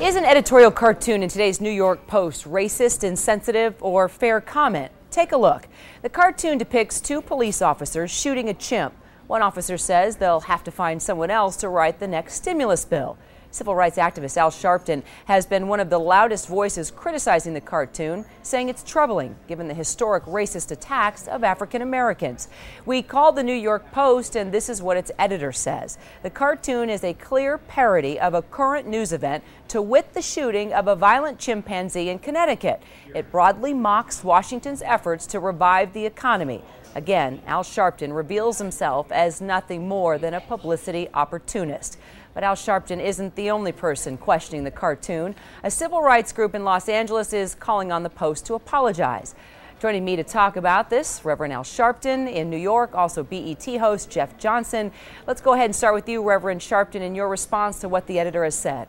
Is an editorial cartoon in today's New York Post racist, insensitive, or fair comment? Take a look. The cartoon depicts two police officers shooting a chimp. One officer says they'll have to find someone else to write the next stimulus bill. Civil rights activist Al Sharpton has been one of the loudest voices criticizing the cartoon, saying it's troubling given the historic racist attacks of African Americans. We called the New York Post, and this is what its editor says. The cartoon is a clear parody of a current news event, to wit the shooting of a violent chimpanzee in Connecticut. It broadly mocks Washington's efforts to revive the economy. Again, Al Sharpton reveals himself as nothing more than a publicity opportunist. But Al Sharpton isn't the only person questioning the cartoon. A civil rights group in Los Angeles is calling on the Post to apologize. Joining me to talk about this, Reverend Al Sharpton in New York, also BET host Jeff Johnson. Let's go ahead and start with you, Reverend Sharpton, in your response to what the editor has said.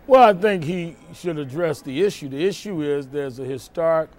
Well, I think he should address the issue. The issue is there's a historic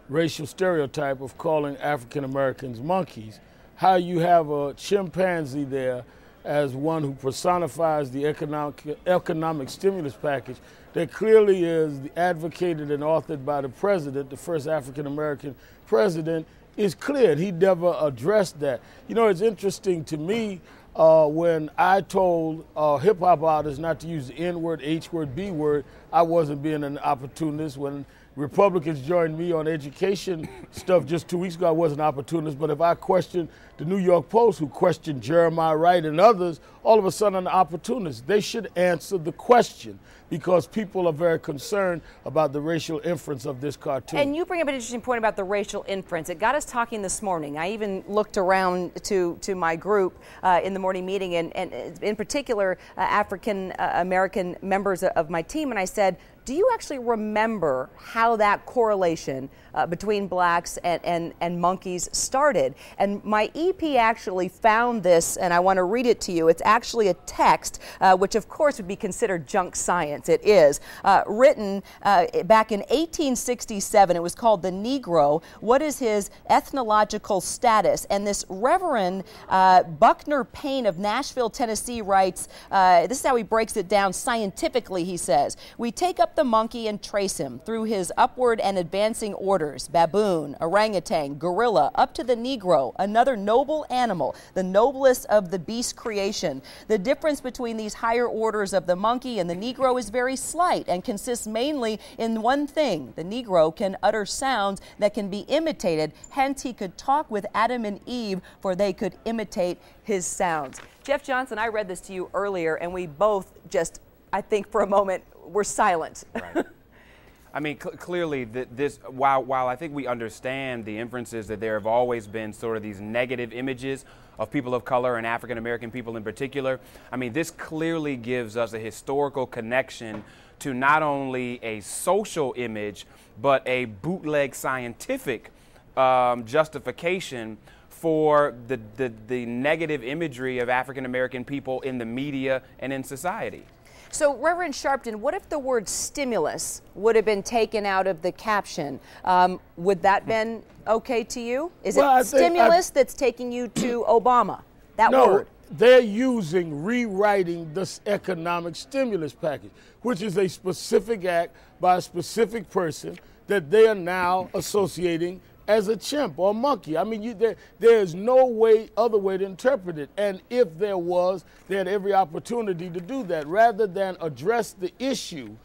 racial stereotype of calling African Americans monkeys. How you have a chimpanzee there as one who personifies the economic stimulus package that clearly is advocated and authored by the president, the first African American president, is clear. He never addressed that. You know, it's interesting to me when I told hip hop artists not to use the N word, H word, B word, I wasn't being an opportunist. When Republicans joined me on education stuff just 2 weeks ago, I was an opportunist. But if I questioned the New York Post, who questioned Jeremiah Wright and others, all of a sudden I'm an opportunist. They should answer the question, because people are very concerned about the racial inference of this cartoon. And you bring up an interesting point about the racial inference. It got us talking this morning. I even looked around to my group in the morning meeting, and in particular African American members of my team, and I said, do you actually remember how that correlation between blacks and monkeys started? And my EP actually found this, and I want to read it to you. It's actually a text, which of course would be considered junk science. It is. Written back in 1867. It was called The Negro. What is his ethnological status? And this Reverend Buckner Payne of Nashville, Tennessee writes, this is how he breaks it down scientifically, he says. We take up the monkey and trace him through his upward and advancing orders: baboon, orangutan, gorilla, up to the Negro, another noble animal, the noblest of the beast creation. The difference between these higher orders of the monkey and the Negro is very slight and consists mainly in one thing: the Negro can utter sounds that can be imitated, hence he could talk with Adam and Eve, for they could imitate his sounds. Jeff Johnson, I read this to you earlier, and we both just, I think for a moment, were silent. Right. I mean, clearly, while I think we understand the inferences that there have always been sort of these negative images of people of color and African American people in particular, I mean, this clearly gives us a historical connection to not only a social image, but a bootleg scientific justification for the negative imagery of African American people in the media and in society. So, Reverend Sharpton, what if the word stimulus would have been taken out of the caption? Would that have been okay to you? Is it stimulus that's taking you to Obama? That word? No, they're rewriting this economic stimulus package, which is a specific act by a specific person that they are now associating as a chimp or a monkey. I mean, there's no other way to interpret it. And if there was, they had every opportunity to do that. Rather than address the issue,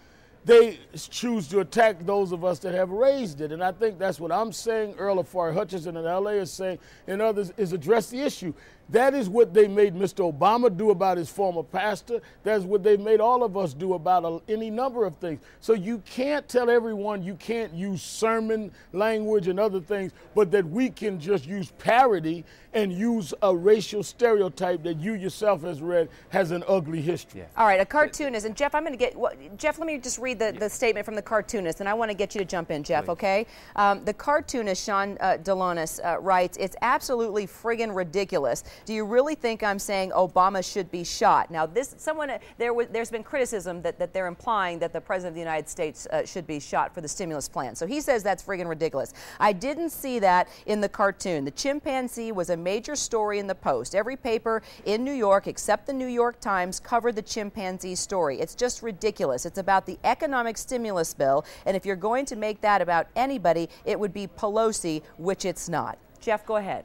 they choose to attack those of us that have raised it. And I think that's what I'm saying, Earl Afari Hutchinson in LA is saying, and others, is address the issue. That is what they made Mr. Obama do about his former pastor. That's what they made all of us do about any number of things. So you can't tell everyone you can't use sermon language and other things, but that we can just use parody and use a racial stereotype that you yourself has read has an ugly history. Yeah. All right, a cartoonist, and Jeff, I'm going to get, Jeff, let me just read the statement from the cartoonist, and I want to get you to jump in, Jeff, okay? The cartoonist, Sean Delonis, writes, it's absolutely friggin' ridiculous do you really think I'm saying Obama should be shot? Now, there's been criticism that they're implying that the President of the United States should be shot for the stimulus plan. So he says that's friggin' ridiculous. I didn't see that in the cartoon. The chimpanzee was a major story in the Post. Every paper in New York, except the New York Times, covered the chimpanzee story. It's just ridiculous. It's about the economic stimulus bill, and if you're going to make that about anybody, it would be Pelosi, which it's not. Jeff, go ahead.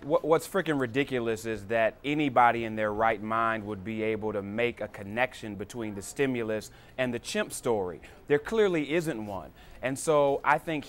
What's freaking ridiculous is that anybody in their right mind would be able to make a connection between the stimulus and the chimp story. There clearly isn't one. And so I think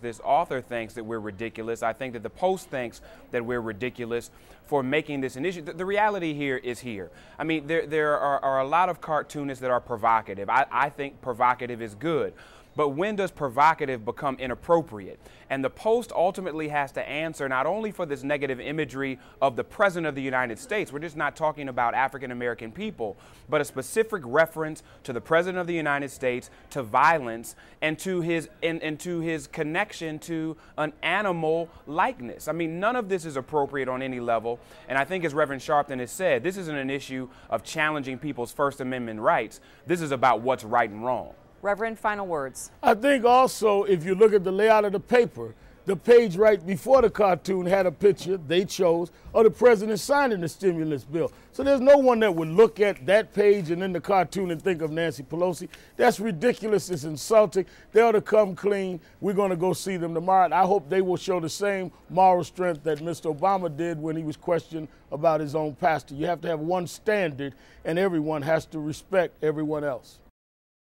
this author thinks that we're ridiculous. I think that the Post thinks that we're ridiculous for making this an issue. The reality here is here. I mean, there are a lot of cartoonists that are provocative. I think provocative is good. But when does provocative become inappropriate? And the Post ultimately has to answer not only for this negative imagery of the President of the United States, we're just not talking about African American people, but a specific reference to the President of the United States, to violence, and to his connection to an animal likeness. I mean, none of this is appropriate on any level. And I think, as Reverend Sharpton has said, this isn't an issue of challenging people's First Amendment rights. This is about what's right and wrong. Reverend, final words. I think also, if you look at the layout of the paper, the page right before the cartoon had a picture they chose of the president signing the stimulus bill. So there's no one that would look at that page and then the cartoon and think of Nancy Pelosi. That's ridiculous. It's insulting. They ought to come clean. We're going to go see them tomorrow. And I hope they will show the same moral strength that Mr. Obama did when he was questioned about his own pastor. You have to have one standard, and everyone has to respect everyone else.